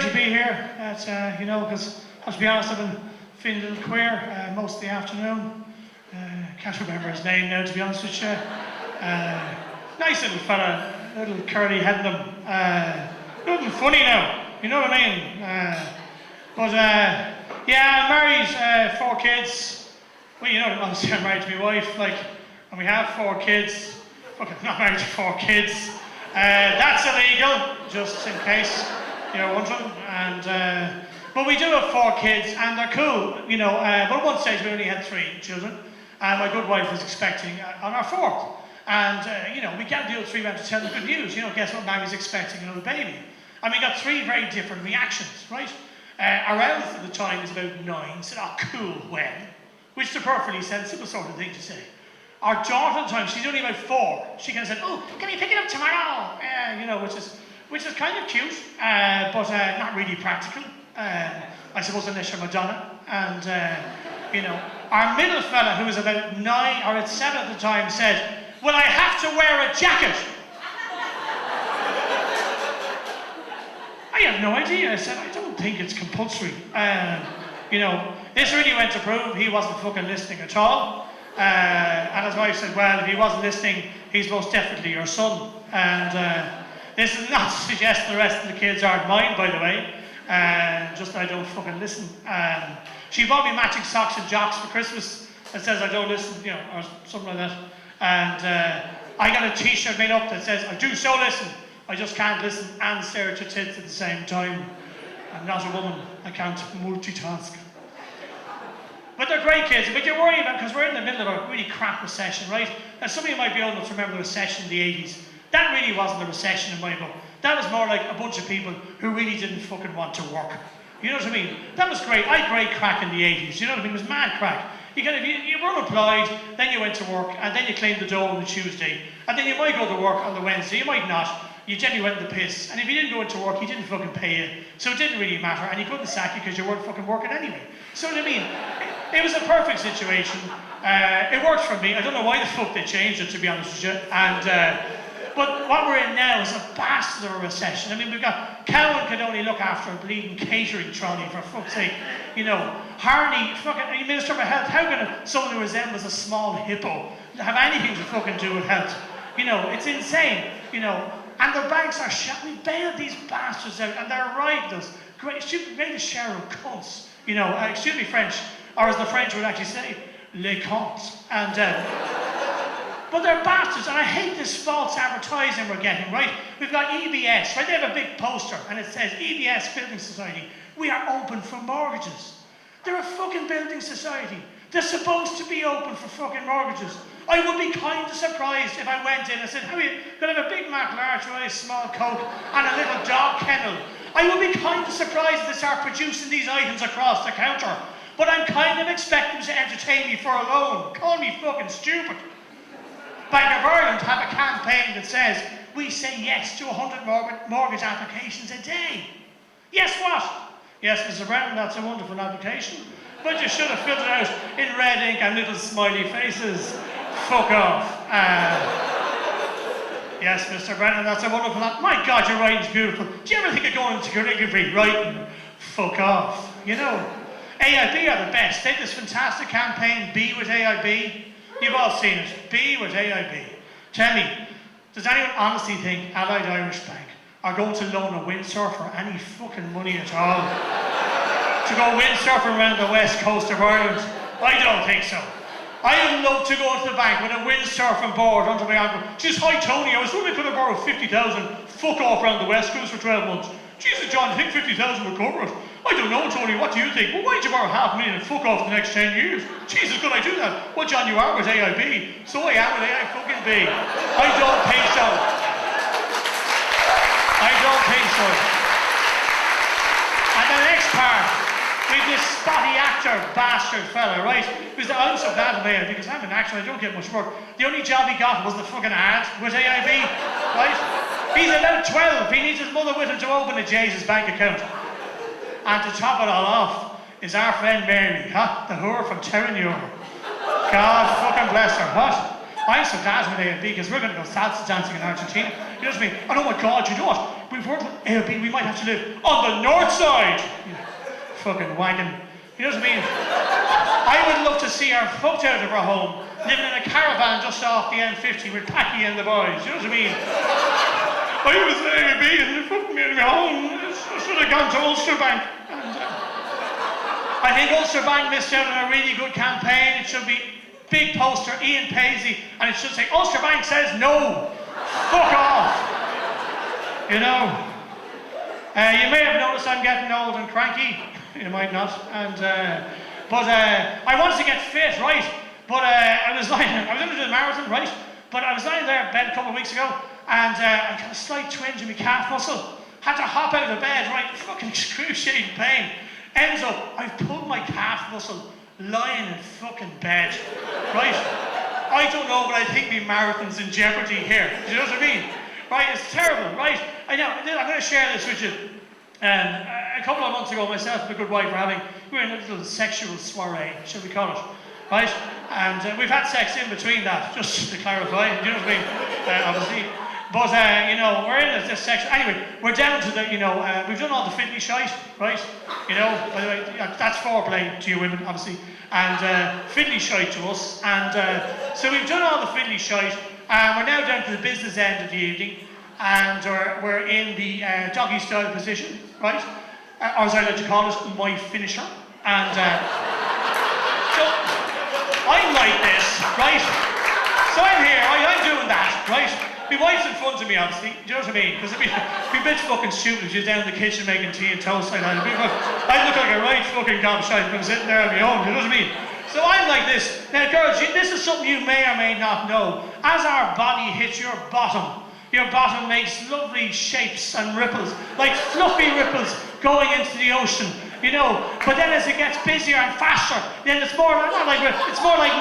to be here. Because to be honest, I've been feeling a little queer most of the afternoon. Can't remember his name now, to be honest with you. Nice little fella, little curly head on him. Nothing funny now, you know what I mean? I'm married, 4 kids. Well, obviously I'm married to my wife, and we have 4 kids. Fucking not married to 4 kids. That's illegal, just in case you're wondering. But we do have 4 kids, and they're cool, But at one stage we only had 3 children, and my good wife was expecting on our 4th. And we got the other 3 round to tell them good news. Guess what? Mary's expecting another baby. And we got 3 very different reactions, right? Our eldest at the time is about 9, said, "Oh, cool, when?" Which is a perfectly sensible sort of thing to say. Our daughter at the time, she's only about 4. She kind of said, "Oh, can we pick it up tomorrow?" Which is kind of cute, but not really practical. I suppose unless you're Madonna. And our middle fella, who was about 9 or at 7 at the time, said, "Will I have to wear a jacket?" I have no idea. I said, "I don't think it's compulsory." This really went to prove he wasn't fucking listening at all. And his wife said, "Well, if he wasn't listening, he's most definitely your son." And this is not to suggest the rest of the kids aren't mine, by the way. Just that I don't fucking listen. She bought me matching socks and jocks for Christmas that says I don't listen, or something like that. And I got a t-shirt made up that says, "I do so listen. I just can't listen and stare at your tits at the same time. I'm not a woman. I can't multitask." But they're great kids, but you worry about, because we're in the middle of a really crap recession, right? And some of you might be old enough to remember the recession in the 80s. That really wasn't a recession in my book. That was more like a bunch of people who really didn't fucking want to work. You know what I mean? That was great. I had great crack in the 80s, you know what I mean? It was mad crack. You were unemployed, then you went to work, and then you cleaned the dough on the Tuesday, and then you might go to work on the Wednesday, you might not. You generally went in the piss, and if you didn't go into work, he didn't fucking pay you, so it didn't really matter, and he couldn't sack you because you weren't fucking working anyway. So what I mean? It was a perfect situation. It worked for me. I don't know why the fuck they changed it, to be honest with you. But what we're in now is a bastard of a recession. I mean, we've got Cowan could only look after a bleeding catering trolley, for fuck's sake. Harney, fucking Minister for Health. How can someone who resembles a small hippo have anything to fucking do with health? It's insane. And the banks are shut. We bailed these bastards out, and they're right. Those great share of cunts. Excuse me, French, or as the French would actually say, les cunts. But they're bastards, and I hate this false advertising we're getting, right? We've got EBS, right? They have a big poster, and it says, "EBS Building Society, we are open for mortgages." They're a fucking building society. They're supposed to be open for fucking mortgages. I would be kind of surprised if I went in and said, "How are you going to have a Big Mac, large fries, small Coke, and a little dog kennel?" I would be kind of surprised if they start producing these items across the counter. But I'm kind of expecting them to entertain me for a loan. Call me fucking stupid. Bank of Ireland have a campaign that says, "We say yes to 100 mortgage applications a day." Yes, what? Yes, Mr. Brennan, that's a wonderful application. But you should have filled it out in red ink and little smiley faces. Fuck off. Yes, Mr. Brennan, that's a wonderful... My God, your writing's beautiful. Do you ever think of going to calligraphy writing? Fuck off. AIB are the best. They have this fantastic campaign, Be with AIB. You've all seen it. Be with AIB. Tell me, does anyone honestly think Allied Irish Bank are going to loan a windsurfer any fucking money at all to go windsurfing around the west coast of Ireland? I don't think so. I would love to go to the bank with a windsurfing board under my ankle. Jeez, hi Tony, I was wondering could I borrow 50,000, fuck off around the west coast for 12 months. Jesus, John, I think 50,000 would cover it. I don't know, Tony, what do you think? Well, why don't you borrow $500,000 and fuck off for the next 10 years? Jesus, could I do that? Well, John, you are with AIB. So I am with AIB. I don't think so. I don't think so. And the next part, with this spotty actor, bastard fella, right? I'm so glad of AIB because I'm an actor, I don't get much work. The only job he got was the fucking ad with AIB, right? He's about 12. He needs his mother with him to open a Jesus bank account. And to top it all off is our friend Mary, the whore from Terranure. God fucking bless her, I'm so glad with AIB because we're going to go salsa dancing in Argentina. You know what I mean? And oh my God, you know what? we've heard that AOB, we might have to live on the north side. You fucking wagon. You know what I mean? I would love to see her fucked out of her home, living in a caravan just off the M50 with Packy and the boys. You know what I mean? I was AOB and they fucked me out of my home. I should have gone to Ulster Bank. And, I think Ulster Bank missed out on a really good campaign. It should be big poster, Ian Paisley, and it should say, Ulster Bank says no. Fuck off. You know. You may have noticed I'm getting old and cranky. You might not. And but I wanted to get fit, right? But I was going to do the marathon, right? But I was lying there in bed a couple of weeks ago, and I got a slight twinge in my calf muscle. Had to hop out of the bed, right? Fucking excruciating pain. Ends up, I've pulled my calf muscle lying in fucking bed, right? I don't know, but I think my marathon's in jeopardy here. Do you know what I mean? Right, it's terrible, right? I'm going to share this with you. A couple of months ago, myself and a good wife we were in a little sexual soiree, shall we call it, right? And we've had sex in between that, just to clarify, do you know what I mean? Obviously. But, you know, we're in this section. Anyway, we're down to the, you know, we've done all the fiddly shite, right? You know, by the way, that's foreplay to you women, obviously. And fiddly shite to us. And so we've done all the fiddly shite. We're now down to the business end of the evening. And we're in the doggy style position, right? Or as I like to call it, my finisher. And so I'm like this, right? So I'm here, I'm doing that, right? My wife's in front of me, obviously. Do you know what I mean? Because it'd be a bit fucking stupid if she's down in the kitchen making tea and toast like that. I'd look like a right fucking gobshite if I'm sitting there on my own. Do you know what I mean? So I'm like this. Now, girls, this is something you may or may not know. As our body hits your bottom makes lovely shapes and ripples, like fluffy ripples going into the ocean. You know, but then as it gets busier and faster, then it's more like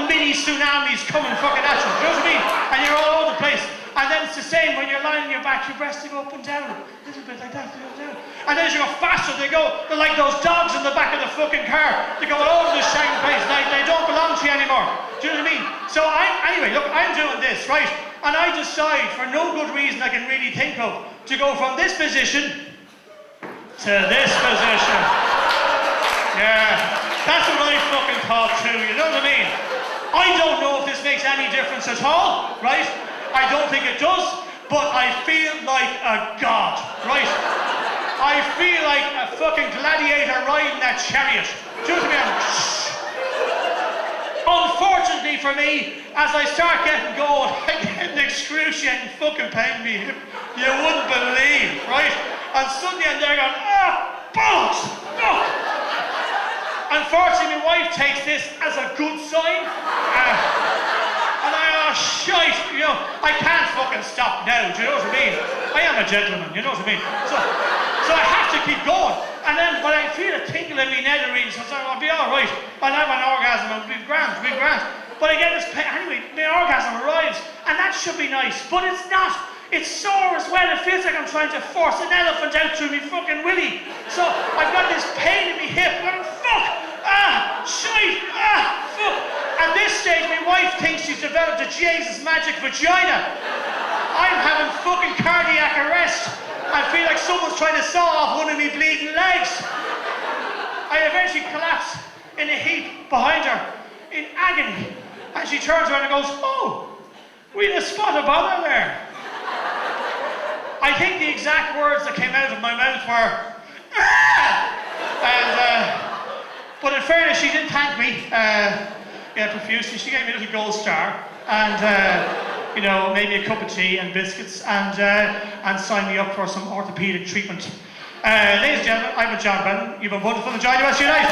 mini tsunamis coming fucking at you. Do you know what I mean? And you're all over the place. And then it's the same when you're lying on your back, your breasts go up and down, a little bit like that, down. And then as you go faster, they're like those dogs in the back of the fucking car. They go all over the same place, they don't belong to you anymore. Do you know what I mean? So anyway, look, I'm doing this, right? And I decide, for no good reason I can really think of, to go from this position to this position. Yeah, that's what I fucking thought too, you know what I mean? I don't know if this makes any difference at all, right? I don't think it does, but I feel like a god, right? I feel like a fucking gladiator riding that chariot. Do you know what I mean? Unfortunately for me, as I start getting going, I get an excruciating fucking pain in my hip. You wouldn't believe, right? And suddenly I'm there going, bollocks! Fuck! Unfortunately, my wife takes this as a good sign. Shite, you know, I can't fucking stop now, do you know what I mean? I am a gentleman, you know what I mean? So I have to keep going. And then when I feel a tingle in my netherines, I'll be alright. I'll have an orgasm and we'll be grand. But I get this pain, anyway, my orgasm arrives, and that should be nice, but it's not. It's sore as well, it feels like I'm trying to force an elephant out through me fucking willy. So I've got this pain in my hip, and fuck, shite, fuck. At this stage, my wife thinks she's developed a Jesus magic vagina. I'm having fucking cardiac arrest. I feel like someone's trying to saw off one of me bleeding legs. I eventually collapse in a heap behind her in agony. And she turns around and goes, oh, we had a spot of bother there. I think the exact words that came out of my mouth were, but in fairness, she did thank me. Profusely. She gave me a little gold star and, you know, made me a cup of tea and biscuits and signed me up for some orthopedic treatment. Ladies and gentlemen, I'm John Brennan. You've been wonderful. Enjoy the rest of your night.